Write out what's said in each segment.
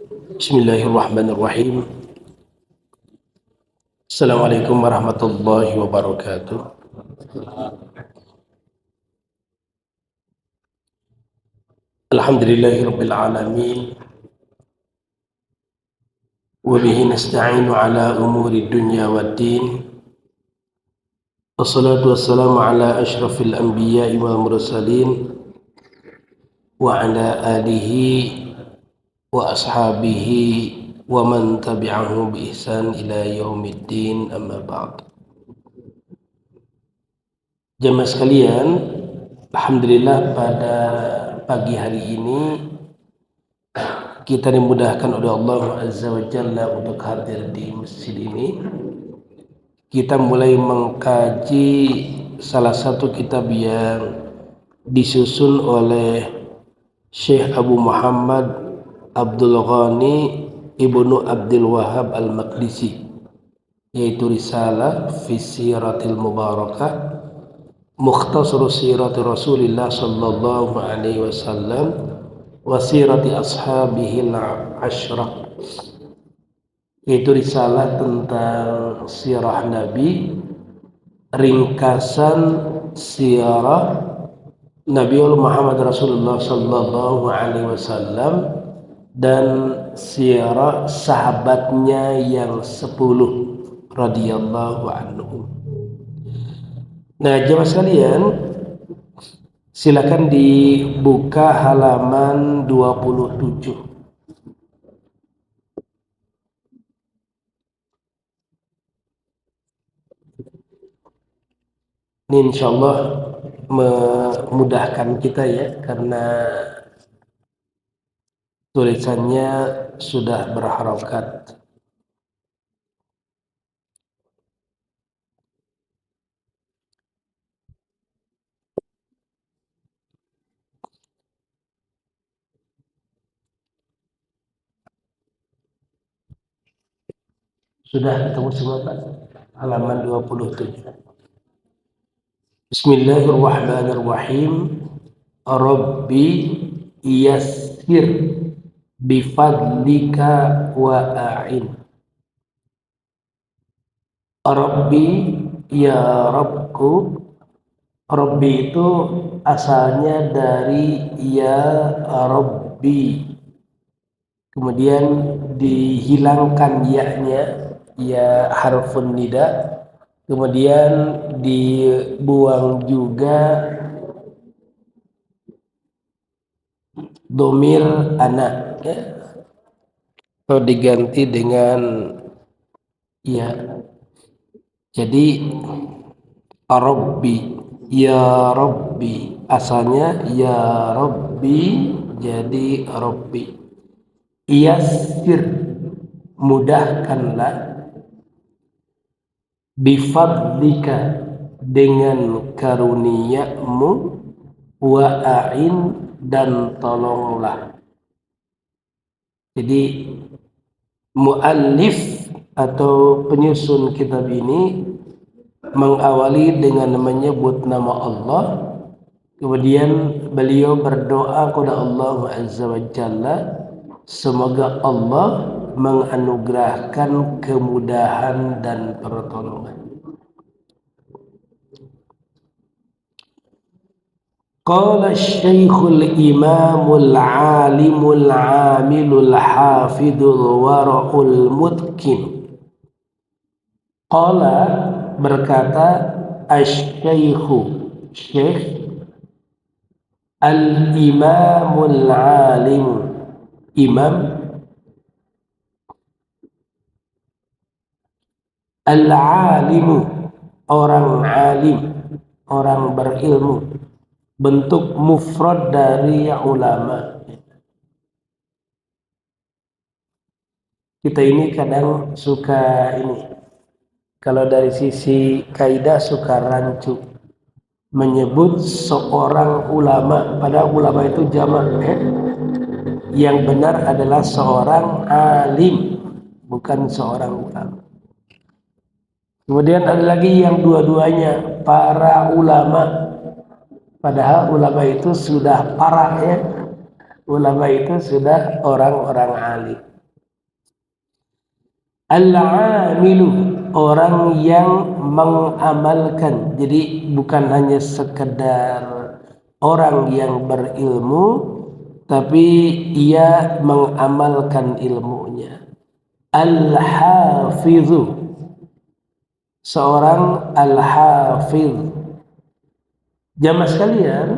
Bismillahirrahmanirrahim. Assalamualaikum warahmatullahi wabarakatuh. Alhamdulillahirabbil alamin. Wa bihi nasta'inu ala umuri dunya waddin. Wassalatu wassalamu ala asyrafil anbiya'i wal mursalin wa ala alihi wa ashabihi wa man tabi'ahum bi ihsan ila yaumiddin, amma ba'd. Jemaah sekalian, alhamdulillah pada pagi hari ini kita dimudahkan oleh Allah Azza wa Jalla untuk hadir di masjid ini. Kita mulai mengkaji salah satu kitab yang disusun oleh Syekh Abu Muhammad Abdul Ghani Ibnu Abdul Wahhab Al-Maqdisi, yaitu Risalah fi Siratil Mubarakah Mukhtasar Sirati Rasulillah sallallahu alaihi wasallam wa sirati ashabihil asyrah, yaitu risalah tentang sirah Nabi, ringkasan sirah Nabi Muhammad Rasulullah sallallahu alaihi wasallam dan sirah sahabatnya yang 10 radhiyallahu anhum. Nah, jemaah sekalian, silakan dibuka halaman 27. Ini insyaallah memudahkan kita ya, karena tulisannya sudah berharokat. Sudah ketemu semua Pak? Halaman 27. Bismillahirrahmanirrahim. Rabbi yassir bifadlika wa a'in. Rabbi, ya Rabbku. Rabbi itu asalnya dari ya Rabbi, kemudian dihilangkan ya-nya, ya harfun nida, kemudian dibuang juga domir anak ya, atau diganti dengan ya. Jadi Rabbi, ya Rabbi, asalnya ya Rabbi jadi Rabbi. Yassir, mudahkanlah, bifadlika, dengan karuniamu, wa a'in, dan tolonglah. Jadi muallif atau penyusun kitab ini mengawali dengan menyebut nama Allah, kemudian beliau berdoa kepada Allah Azza wa Jalla semoga Allah menganugerahkan kemudahan dan pertolongan. Qala Syekhul Imamul Alimul Amilul Hafidul Wara'ul Mutkin. Qala, berkata, Asy-Syaikhu, Syekh, Al-Imamul Alim, Imam, Al-Alimu, orang alim, orang berilmu, bentuk mufrad dari ulama. Kita ini kadang suka ini, kalau dari sisi kaidah suka rancu menyebut seorang ulama, padahal ulama itu jamak ya. Yang benar adalah seorang alim, bukan seorang ulama. Kemudian ada lagi yang dua-duanya para ulama, padahal ulama itu sudah parah ya. Ulama itu sudah orang-orang alim. Al-amilu, orang yang mengamalkan. Jadi bukan hanya sekedar orang yang berilmu, tapi ia mengamalkan ilmunya. Al-hafidhu, seorang al-hafidh. Jamaah sekalian,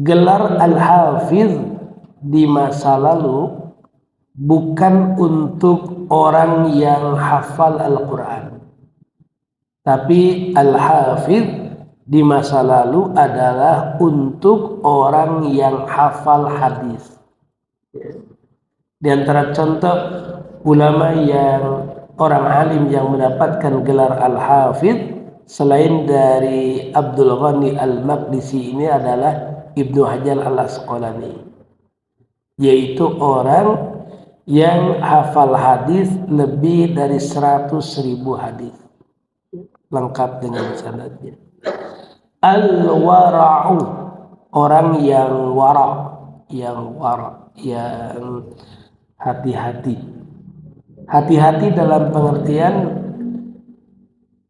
gelar al-hafidh di masa lalu bukan untuk orang yang hafal Al-Quran, tapi al-hafidh di masa lalu adalah untuk orang yang hafal hadis. Di antara contoh ulama yang orang alim yang mendapatkan gelar al-hafidh selain dari Abdul Ghani al-Maqdisi ini adalah Ibnu Hajar al-Asqalani, yaitu orang yang hafal hadis lebih dari 100.000 hadis lengkap dengan sanadnya. Al-wara'u, orang yang yang hati-hati. Hati-hati dalam pengertian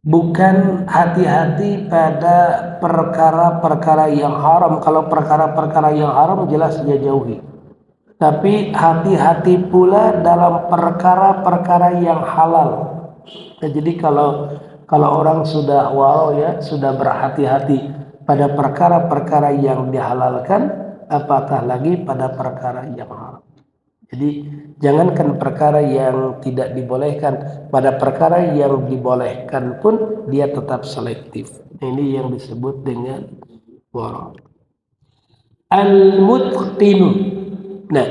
bukan hati-hati pada perkara-perkara yang haram. Kalau perkara-perkara yang haram jelas dia jauhi. Tapi hati-hati pula dalam perkara-perkara yang halal. Nah, jadi kalau orang sudah sudah berhati-hati pada perkara-perkara yang dihalalkan, apatah lagi pada perkara yang haram. Jadi jangankan perkara yang tidak dibolehkan, pada perkara yang dibolehkan pun dia tetap selektif. Ini yang disebut dengan wara'. Al-mutqinu. Nah,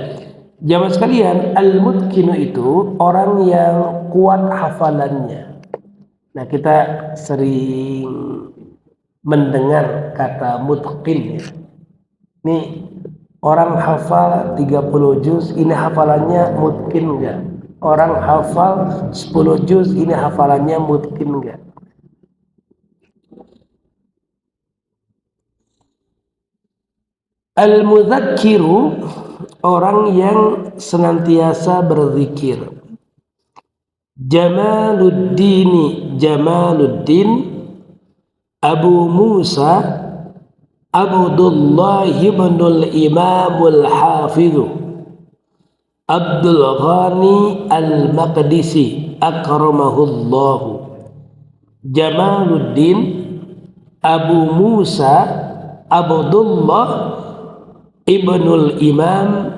jamaah sekalian, al-mutqinu itu orang yang kuat hafalannya. Nah, kita sering mendengar kata mutqin. Ini orang hafal 30 juz, ini hafalannya mutqin enggak? Orang hafal 10 juz, ini hafalannya mutqin enggak? Al-mudzakiru, orang yang senantiasa berzikir. Jamaluddin Abu Musa Abdullah ibn al-Imamul Hafidhu Abdul Ghani al-Maqdisi akramahullahu. Jamaluddin Abu Musa Abdullah ibnul Imam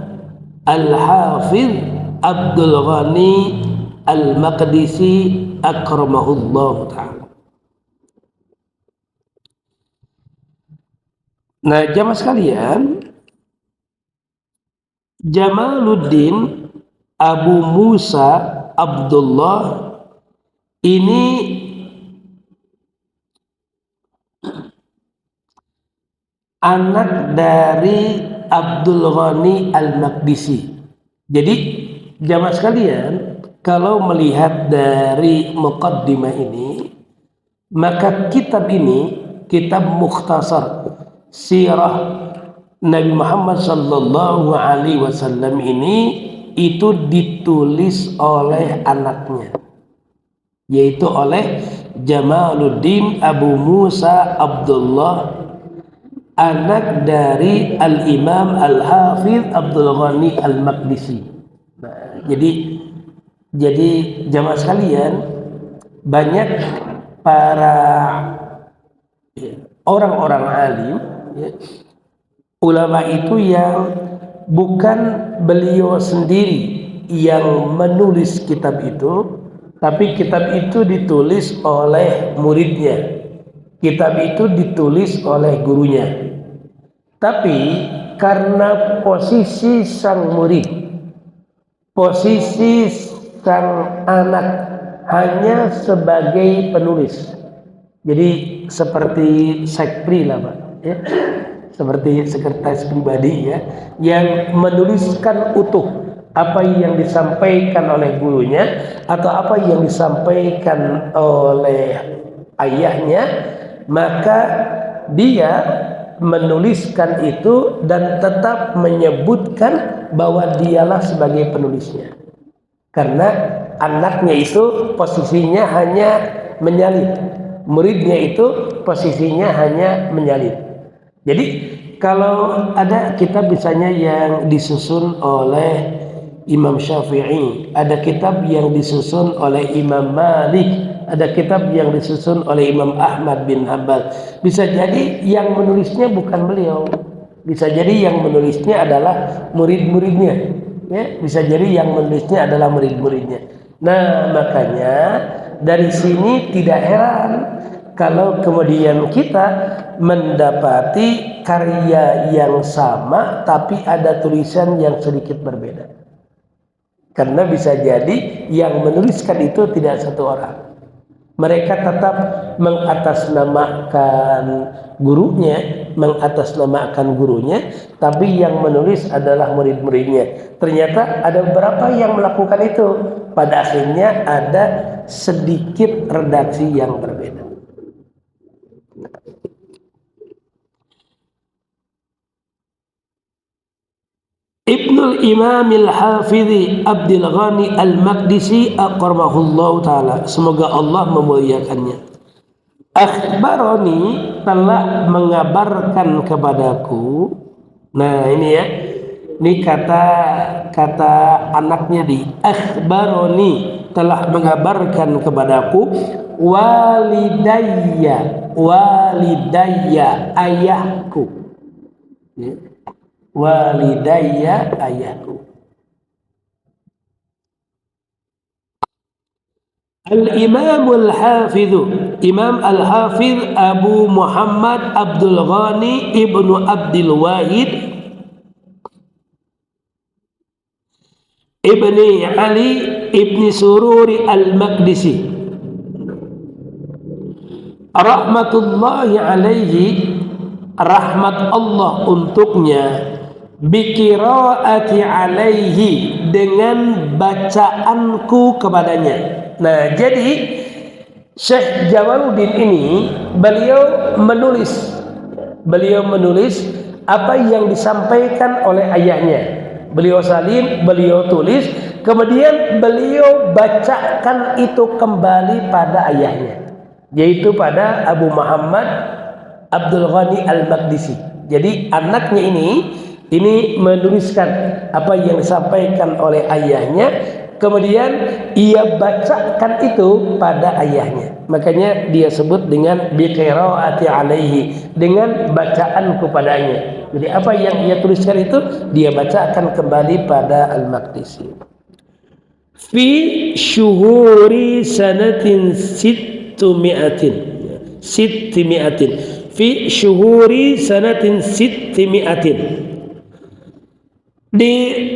al-Hafidh Abdul Ghani al-Maqdisi akramahullahu ta'ala. Nah, jamaah sekalian, Jamaluddin Abu Musa Abdullah ini anak dari Abdul Ghani al-Maqdisi. Jadi jamaah sekalian, kalau melihat dari muqaddimah ini, maka kitab ini, kitab mukhtasar sirah Nabi Muhammad sallallahu alaihi wasallam ini, itu ditulis oleh anaknya, yaitu oleh Jamaluddin Abu Musa Abdullah, anak dari Al-Imam Al-Hafidh Abdul Ghani Al-Maqdisi. Nah, jadi jamaah sekalian, banyak para orang-orang alim, ulama itu yang bukan beliau sendiri yang menulis kitab itu, tapi kitab itu ditulis oleh muridnya, kitab itu ditulis oleh gurunya. Tapi karena posisi sang murid, posisi sang anak hanya sebagai penulis, jadi seperti sekpri lah Pak, ya, seperti sekretaris pribadi ya, yang menuliskan utuh apa yang disampaikan oleh gurunya atau apa yang disampaikan oleh ayahnya, maka dia menuliskan itu dan tetap menyebutkan bahwa dialah sebagai penulisnya. karena anaknya itu posisinya hanya menyalin, muridnya itu posisinya hanya menyalin. Jadi kalau ada kitab misalnya yang disusun oleh Imam Syafi'i, ada kitab yang disusun oleh Imam Malik, ada kitab yang disusun oleh Imam Ahmad bin Hanbal, bisa jadi yang menulisnya bukan beliau, bisa jadi yang menulisnya adalah murid-muridnya, ya, bisa jadi yang menulisnya adalah murid-muridnya. Nah, makanya dari sini tidak heran kalau kemudian kita mendapati karya yang sama tapi ada tulisan yang sedikit berbeda. Karena bisa jadi yang menuliskan itu tidak satu orang. Mereka tetap mengatasnamakan gurunya, tapi yang menulis adalah murid-muridnya. Ternyata ada beberapa yang melakukan itu. Pada akhirnya ada sedikit redaksi yang berbeda. Ibnul Imamil Hafidhi Abdul Ghani Al-Maqdisi aqramahullah ta'ala, semoga Allah memuliakannya. Akhbaroni, telah mengabarkan kepadaku. Nah ini ya, ini kata anaknya di akhbaroni, telah mengabarkan kepadaku, walidayya ayahku, ya. Walidayya ayahku. Al-Imamul Hafidhu, Imam Al-Hafidh Abu Muhammad Abdul Ghani Ibnu Abdul Wahid Ibni Ali Ibni Sururi Al-Maqdisi rahmatullahi alaihi, rahmat Allah untuknya, bikiraati alaihi, dengan bacaanku kepadanya. Nah, jadi Syekh Jamaluddin ini beliau menulis apa yang disampaikan oleh ayahnya. Beliau salin, beliau tulis, kemudian beliau bacakan itu kembali pada ayahnya, yaitu pada Abu Muhammad Abdul Ghani Al-Maqdisi. Jadi anaknya ini menuliskan apa yang disampaikan oleh ayahnya, kemudian ia bacakan itu pada ayahnya. Makanya dia sebut dengan biqiraati alaihi, dengan bacaan kepadanya. Jadi apa yang ia tuliskan itu dia bacakan kembali pada Al-Maqdisi. Fi syuhuri sanatin sittimi'atin fi syuhuri sanatin sittimi'atin, di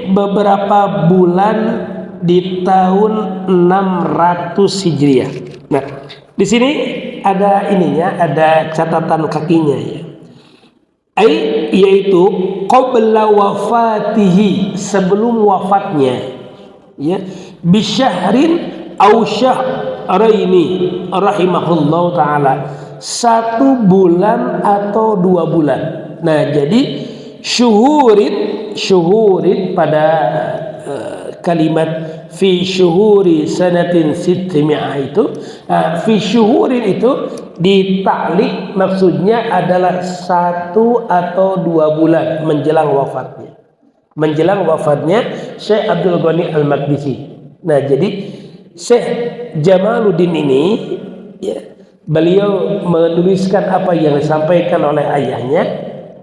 beberapa bulan di tahun 600 Hijriah. Nah, di sini ada ininya, ada catatan kakinya ya. Yaitu qabla wafatihi, sebelum wafatnya, ya, bisyahrin au syahraini rahimahullahu taala, 1 bulan atau 2 bulan. Nah, jadi syuhurin pada kalimat fi syuhuri sanatin sittimi'ah itu, fi syuhurin itu di ta'liq maksudnya adalah 1 atau 2 bulan menjelang wafatnya Syekh Abdul Ghani Al-Maqdisi. Nah, jadi Syekh Jamaluddin ini ya, beliau menuliskan apa yang disampaikan oleh ayahnya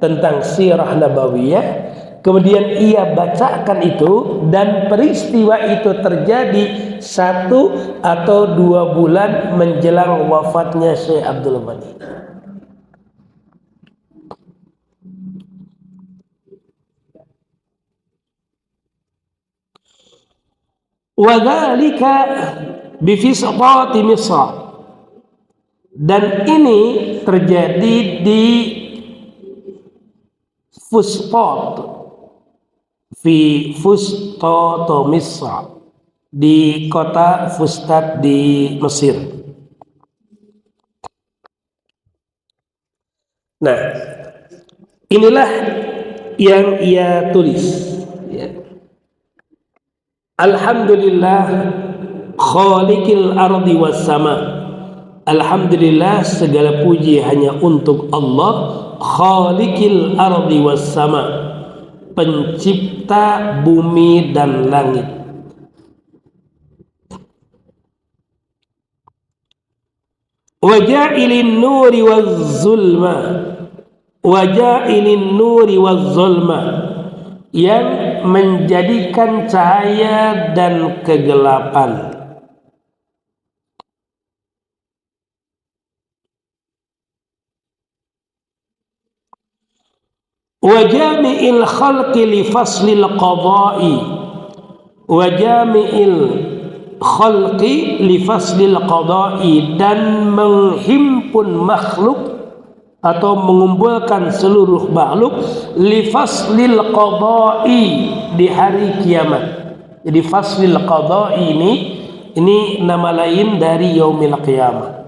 tentang sirah nabawiyah. Kemudian ia bacakan itu, dan peristiwa itu terjadi 1 atau 2 bulan menjelang wafatnya Syekh Abdul Ghani. Wadzalika bifisqati Misr, dan ini terjadi di Fustat, fi Fustat Misr, di kota Fustat di Mesir. Nah, inilah yang ia tulis ya. Alhamdulillah khaliqil ardi was sama. Alhamdulillah segala puji hanya untuk Allah, khaliqil ardi was sama, pencipta bumi dan langit. Waja'ilin nuri waz zulma, waja'ilin nuri waz zulma, yang menjadikan cahaya dan kegelapan. Wa jami'il khalqi li faslil qada'i, wa jami'il khalqi li faslil qada'i, dan menghimpun makhluk atau mengumpulkan seluruh makhluk li faslil qada'i, di hari kiamat. Jadi faslil qada'i ini nama lain dari yaumil qiyamah.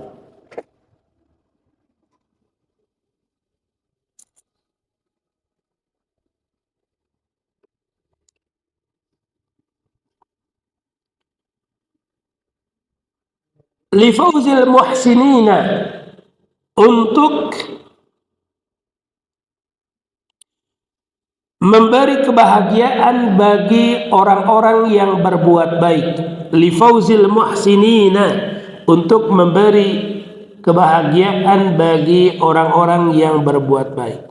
Li fawzil muhsinina, untuk memberi kebahagiaan bagi orang-orang yang berbuat baik. Li fawzil muhsinina, untuk memberi kebahagiaan bagi orang-orang yang berbuat baik.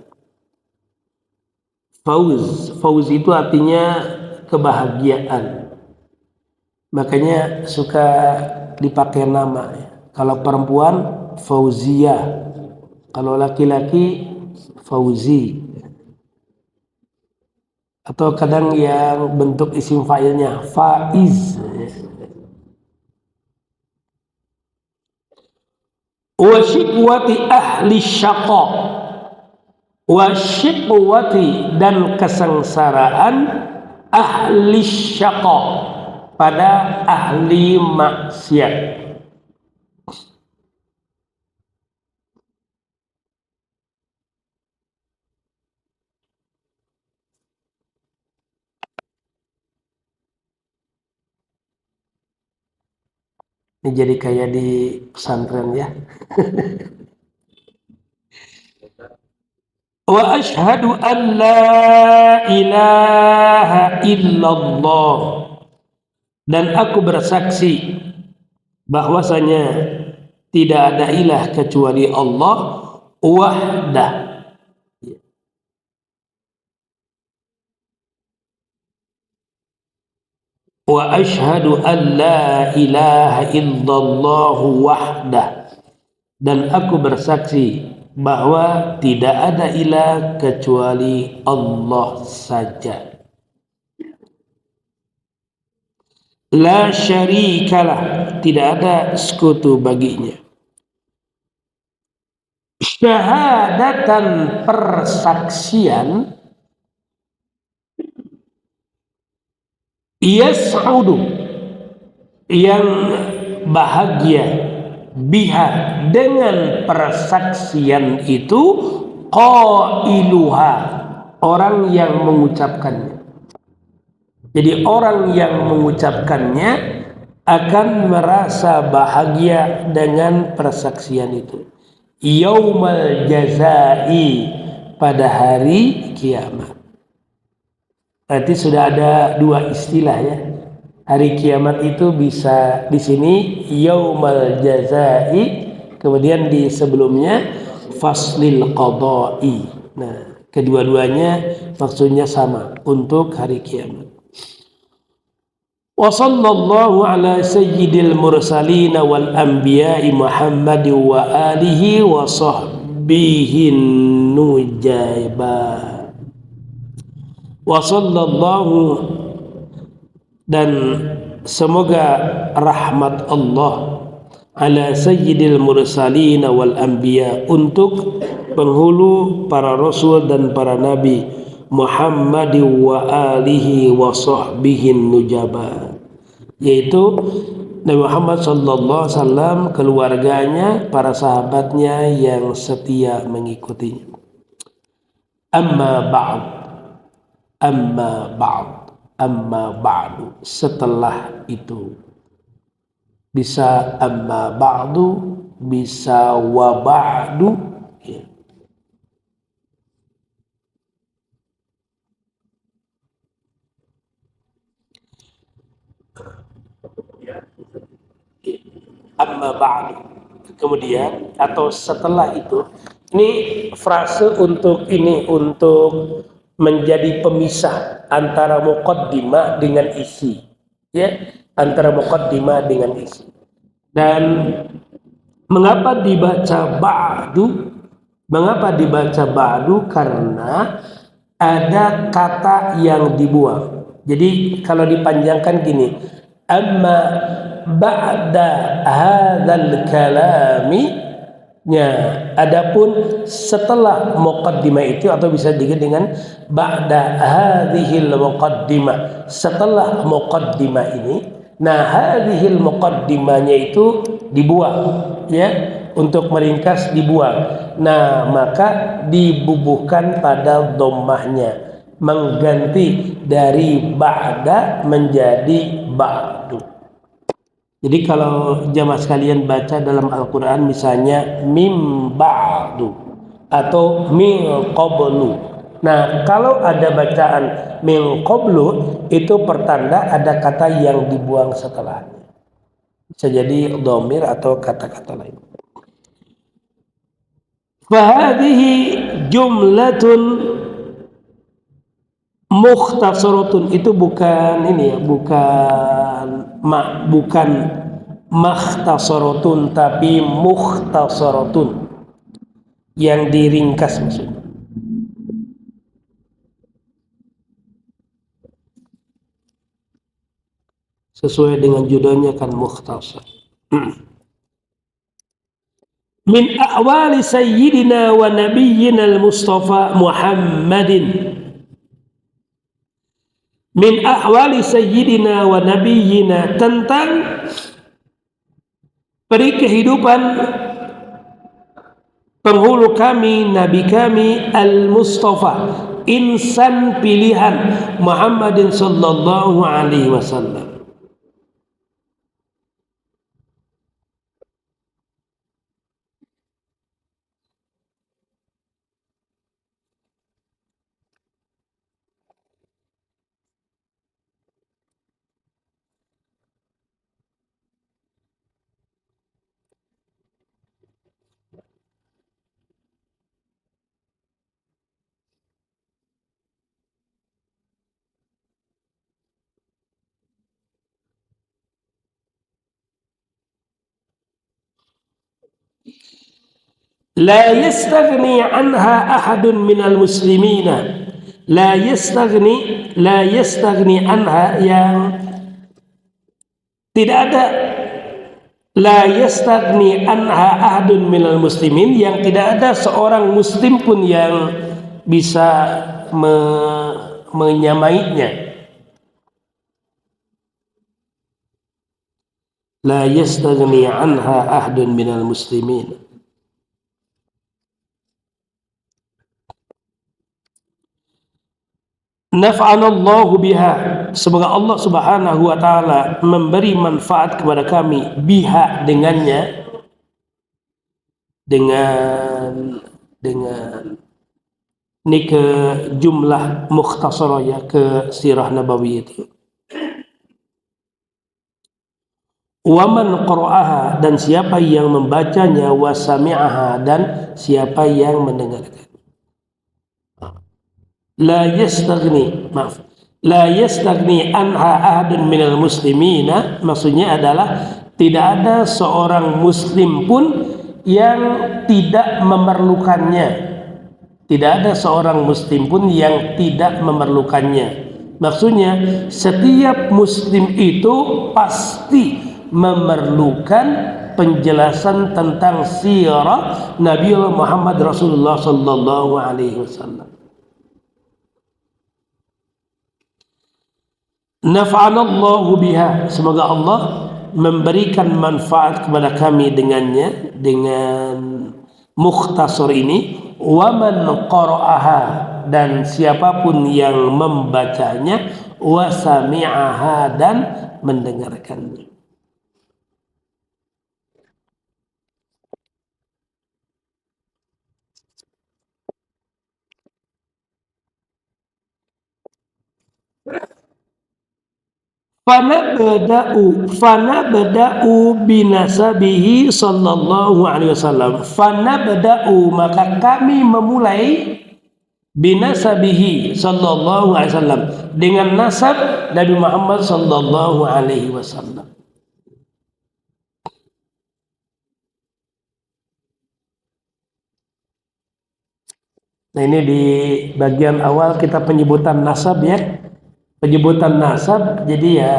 Fauz itu artinya kebahagiaan. Makanya suka dipakai nama. Kalau perempuan Fauzia, kalau laki-laki Fauzi, atau kadang yang bentuk isim fa'ilnya Faiz. Wa shiqwati ahli syaqa, wa shiqwati, dan kesengsaraan ahli syaqa, pada ahli maksiat. Ini jadi kayak di pesantren ya. Wa ashhadu an la ilaha illallah, dan aku bersaksi bahwasanya tidak ada ilah kecuali Allah wahdah. Wa ashhadu an la ilaha illallah wahdah, dan aku bersaksi bahwa tidak ada ilah kecuali Allah saja. La syarikalah, tidak ada sekutu baginya. Syahadatan, persaksian, yas'udu, yang bahagia, biha, dengan persaksian itu, qailuha, orang yang mengucapkannya. Jadi orang yang mengucapkannya akan merasa bahagia dengan persaksian itu. Yaumal jazai, pada hari kiamat. Berarti sudah ada dua istilah ya. Hari kiamat itu bisa di sini yaumal jazai, kemudian di sebelumnya faslil qada'i. Nah, kedua-duanya maksudnya sama, untuk hari kiamat. Wa sallallahu ala sayyidil mursalin wal anbiya'i Muhammadin wa alihi wa sahbihi nujaba. Wa sallallahu, dan semoga rahmat Allah, ala sayyidil mursalin wal anbiya, untuk penghulu para rasul dan para nabi, Muhammad wa alihi wa sahbihi nujaba, yaitu Nabi Muhammad sallallahu alaihi wasallam, keluarganya, para sahabatnya yang setia mengikutinya. Amma ba'd, amma ba'du, setelah itu. Bisa amma ba'du, bisa wa ba'du, ya. Amma ba'du, kemudian atau setelah itu. Ini frase untuk menjadi pemisah antara muqaddimah dengan isi, ya, antara muqaddimah dengan isi. Dan mengapa dibaca ba'du? Mengapa dibaca ba'du? Karena ada kata yang dibuang. Jadi kalau dipanjangkan gini, amma ba'da hadzal kalami, ya, adapun setelah muqaddimah itu, atau bisa diganti dengan ba'da hadhil muqaddimah, setelah muqaddimah ini. Nah, hadhil muqaddimahnya itu dibuang, ya, untuk meringkas dibuang. Nah, maka dibubuhkan pada dhammahnya, mengganti dari ba'da menjadi ba'du. Jadi kalau jamaah sekalian baca dalam Al-Quran misalnya mim ba'du atau min qablu. Nah, kalau ada bacaan min qablu, itu pertanda ada kata yang dibuang setelahnya. Bisa jadi dhamir atau kata-kata lain. Fahadihi jumlatun mukhtasaratun, itu bukan ini ya, bukan makhtasaratun, tapi mukhtasaratun, yang diringkas maksudnya. Sesuai dengan judulnya kan mukhtasar. Min ahwali sayyidina wa nabiyyina al-Mustafa Muhammadin. Min ahwali sayyidina wa nabiyyina, tentang peri kehidupan penghulu kami, nabi kami, al-Mustafa, insan pilihan, Muhammadin sallallahu alaihi wasallam. La yastaghni anha ahadun minal muslimina. La yastaghni anha, yang tidak ada, la yastaghni anha ahadun minal muslimin, yang tidak ada seorang muslim pun yang bisa menyamainya. La yastaghni anha ahadun minal muslimin. Naf'anallahu biha, semoga Allah subhanahu wa ta'ala memberi manfaat kepada kami, biha, dengannya, dengan ini ke jumlah mukhtasarah, ya, ke sirah nabawi itu. Waman qara'aha, dan siapa yang membacanya, wasami'aha, dan siapa yang mendengarkan. La yastaghni anha ahadun minal muslimina, maksudnya adalah tidak ada seorang muslim pun yang tidak memerlukannya. Tidak ada seorang muslim pun yang tidak memerlukannya. Maksudnya setiap muslim itu pasti memerlukan penjelasan tentang sirah Nabi Muhammad Rasulullah sallallahu alaihi wasallam. Nafa'anallahu biha, semoga Allah memberikan manfaat kepada kami dengannya, dengan mukhtasar ini. Waman qara'aha, dan siapapun yang membacanya, wa sami'aha dan mendengarkannya. Fanabda'u binasabihi sallallahu alaihi wasallam. Fanabda'u, maka kami memulai binasabihi sallallahu alaihi wasallam, dengan nasab Nabi Muhammad sallallahu alaihi wasallam. Nah, ini di bagian awal kita penyebutan nasab ya. Penyebutan nasab, jadi ya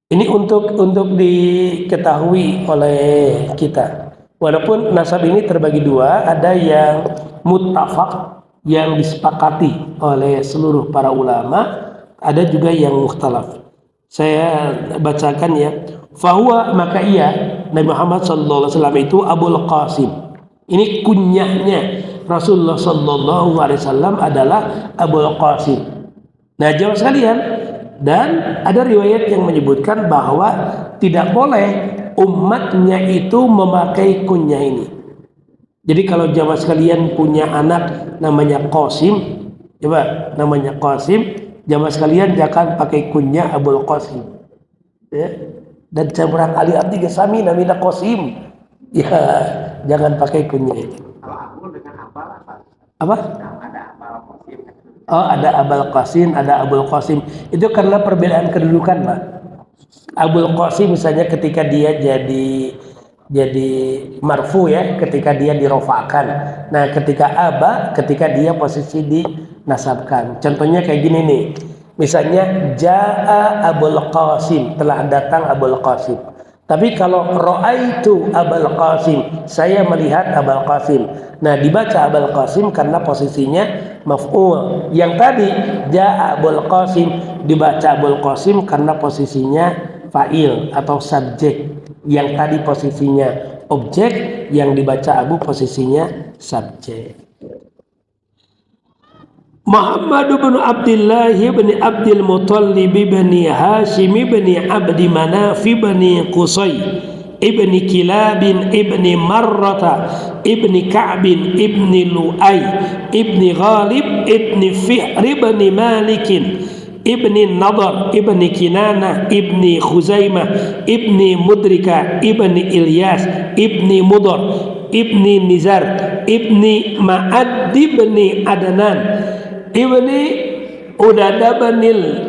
ini untuk diketahui oleh kita. Walaupun nasab ini terbagi dua, ada yang muttafaq, yang disepakati oleh seluruh para ulama, ada juga yang mukhtalaf. Saya bacakan ya. Fahuwa, maka ia Nabi Muhammad sallallahu alaihi wasallam itu Abul Qasim. Ini kunyahnya Rasulullah sallallahu alaihi wasallam adalah Abul Qasim. Nah, jemaah sekalian, dan ada riwayat yang menyebutkan bahwa tidak boleh umatnya itu memakai kunyah ini. Jadi kalau jamaah sekalian punya anak namanya Qasim, coba namanya Qasim, jamaah sekalian jangan pakai kunyah Abul Qasim. Ya. Dan camurang ali abdi gesami namina Qasim. Ya, jangan pakai kunyah itu. Kalau aku dengan Apa? ada abal Qasim. Oh, ada Abul Qasim, ada Abul Qasim. Itu karena perbedaan kedudukan, Pak. Abul Qasim misalnya ketika dia jadi marfu ya, ketika dia dirofakan. Nah, ketika dia posisi dinasabkan. Contohnya kayak gini nih. Misalnya jaa Abul Qasim, telah datang Abul Qasim. Tapi kalau ra'aitu Abul Qasim, saya melihat Abul Qasim. Nah, dibaca Abul Qasim karena posisinya maf'ul. Yang tadi jaa Abul Qasim, dibaca Abul Qasim karena posisinya fa'il atau subjek. Yang tadi posisinya objek, yang dibaca Abu posisinya subjek. Muhammad bin Abdullah bin Abdul Muttalib bin Hashim bin Abdi Manaf bin Qusay ibn Kilab ibn Marrata ibn Ka'b ibn Lu'ay ibn Ghalib ibn Fihr ibn Malik ibn Nadar ibn Kinanah ibn Khuzaimah ibn Mudrika ibn Ilyas ibn Mudar ibn Nizar ibn Ma'ad ibn Adnan ibni Udada banil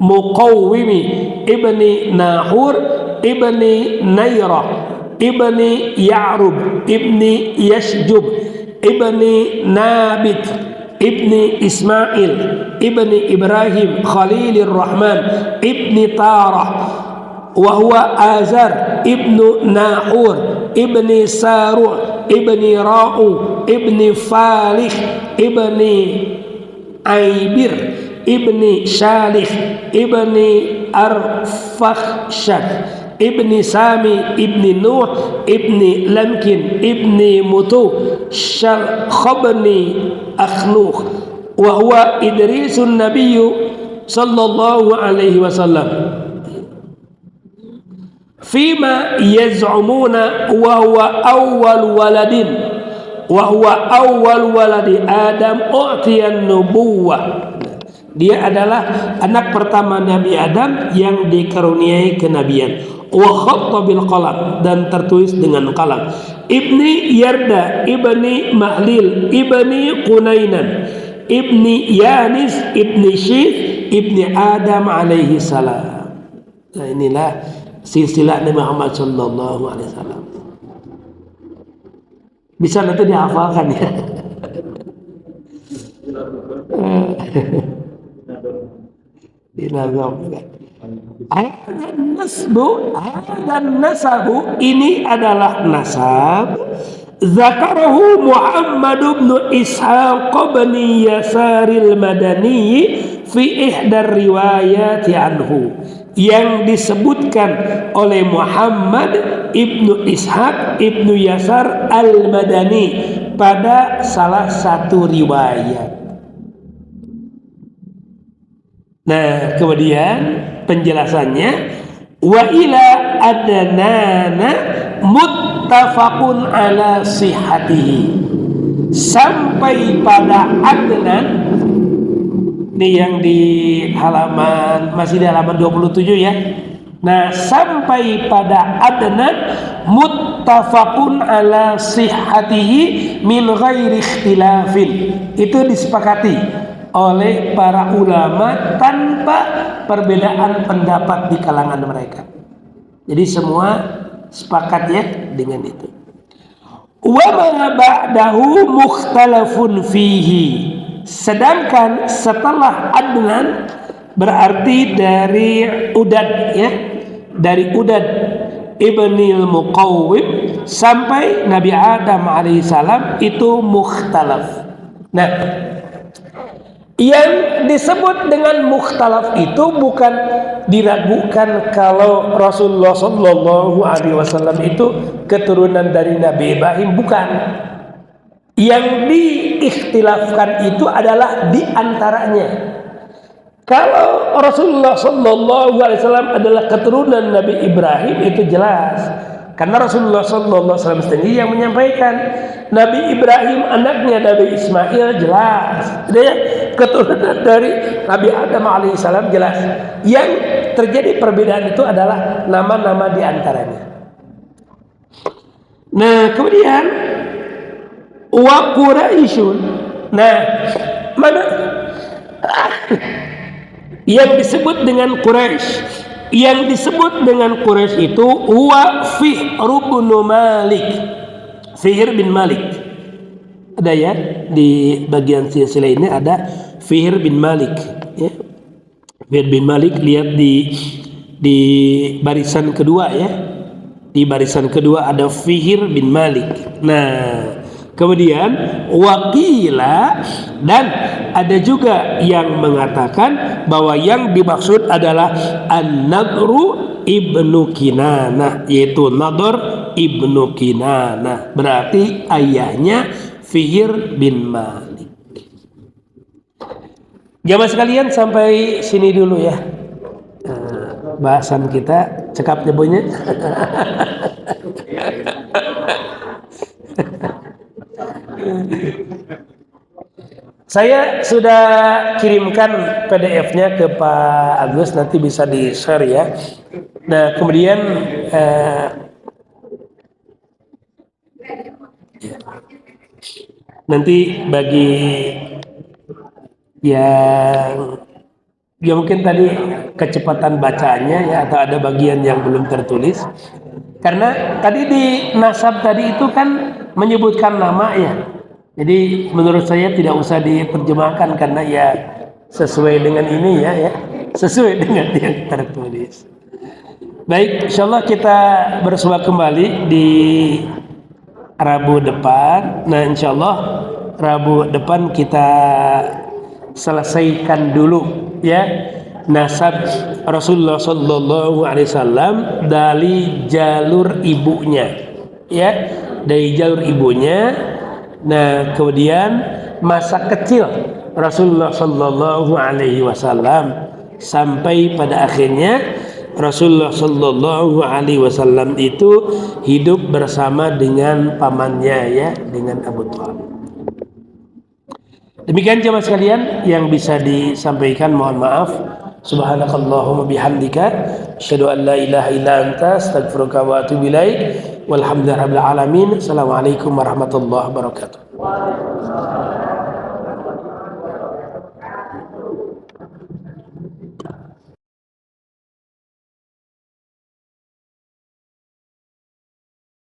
Muqawwimi ibni Nahur ibni Nayrah ibni Ya'rub ibni Yasjub ibni Nabit ibni Ismail ibni Ibrahim Khalilur Rahman ibni Tarah wa huwa Azar ibnu Nahur ibni Saru' ibni Ra'u ibni Falih ibni Aibir ibni Shalih ibni Arfakhshad ibni Sami ibni Nuh ibni Lamkin ibni Mutu Khabni Akhnuh wa huwa Idrisun Nabiyyu sallallahu alaihi wasallam fima yaz'umuna wa huwa awwal waladin wa huwa awwal waladi Adam u'tiyan nubuwah. Dia adalah anak pertama Nabi Adam yang dikaruniai kenabian. Wa khatta bil qalam, dan tertulis dengan qalam. Ibni Yarda ibni Mahlil ibni Qunainan ibni Yanis ibni Syith ibni Adam alaihi salam. Nah, inilah silsilah Nabi Muhammad sallallahu alaihi wasallam. Bisa nanti dihafalkan ya. Nasabu ini adalah nasab. Zakarahu Muhammad bin Ishaq bin Yasaril Madani fi ihdar riwayati anhu, yang disebutkan oleh Muhammad ibnu Ishaq ibnu Yasar al-Madani pada salah satu riwayat. Nah, kemudian penjelasannya wa ila adnana muttafaqun ala sihhatihi. Sampai pada Adnan, ini yang di halaman, masih di halaman 27 ya. Nah, sampai pada Adnan muttafaqun ala sihhatihi min ghairi ikhtilafin. Itu disepakati oleh para ulama tanpa perbedaan pendapat di kalangan mereka. Jadi semua sepakat ya dengan itu. Wa ma ba'dahu mukhtalafun fihi. Sedangkan setelah Adnan berarti dari Udad ya, dari Udad ibnil Muqawwim sampai Nabi Adam alaihissalam itu mukhtalaf. Nah, yang disebut dengan mukhtalaf itu bukan diragukan kalau Rasulullah Shallallahu Alaihi Wasallam itu keturunan dari Nabi Ibrahim, bukan. Yang diikhtilafkan itu adalah diantaranya. Kalau Rasulullah Shallallahu Alaihi Wasallam adalah keturunan Nabi Ibrahim itu jelas, karena Rasulullah Shallallahu Alaihi Wasallam sendiri yang menyampaikan. Nabi Ibrahim anaknya Nabi Ismail jelas, dia keturunan dari Nabi Adam alaihissalam jelas. Yang terjadi perbedaan itu adalah nama-nama diantaranya. Nah, kemudian wa Quraisyun. Nah, mana yang disebut dengan Quraisy? Yang disebut dengan Quraisy itu huwa Fihr bin Malik. Fihr bin Malik. Ada ya di bagian silsilah ini ada Fihr bin Malik ya. Fihr bin Malik, lihat di barisan kedua ya. Di barisan kedua ada Fihr bin Malik. Nah, kemudian wakila, dan ada juga yang mengatakan bahwa yang dimaksud adalah An-Nadru ibnu Kinanah, yaitu Nadhr ibnu Kinanah, berarti ayahnya Fihr bin Malik. Jamaah sekalian, sampai sini dulu ya bahasan kita, cekap nyebutnya. Saya sudah kirimkan PDF-nya ke Pak Agus, nanti bisa di-share ya. Nah, kemudian nanti bagi yang ya mungkin tadi kecepatan bacaannya ya, atau ada bagian yang belum tertulis, karena tadi di nasab tadi itu kan menyebutkan nama ya. Jadi menurut saya tidak usah diterjemahkan karena ya sesuai dengan ini ya, sesuai dengan yang tertulis. Baik, insyaallah kita bersua kembali di Rabu depan. Nah, insyaallah Rabu depan kita selesaikan dulu ya nasab Rasulullah Sallallahu Alaihi Wasallam dari jalur ibunya ya, dari jalur ibunya. Nah, kemudian masa kecil Rasulullah Sallallahu Alaihi Wasallam sampai pada akhirnya Rasulullah Sallallahu Alaihi Wasallam itu hidup bersama dengan pamannya ya, dengan Abu Thalib. Demikian jemaah sekalian yang bisa disampaikan, mohon maaf. Subhanakallahumma bihamdika asyhadu an la ilaha illa anta astaghfiruka wa atubu ilaik. Walhamdulillahirabbil alamin. Assalamualaikum warahmatullahi wabarakatuh.